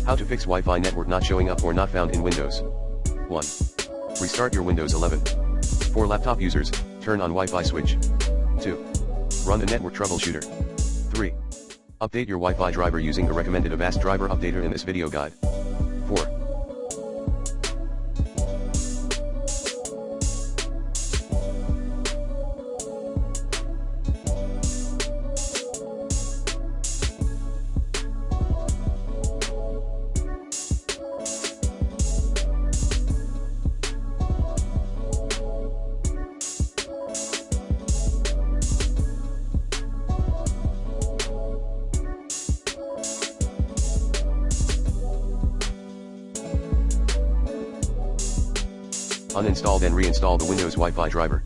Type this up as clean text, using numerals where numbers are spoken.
How to fix Wi-Fi network not showing up or not found in Windows. 1. Restart your Windows 11. For laptop users, turn on Wi-Fi switch. 2. Run the network troubleshooter. 3. Update your Wi-Fi driver using the recommended Avast driver updater in this video guide. 4. Uninstall then reinstall the Windows Wi-Fi driver.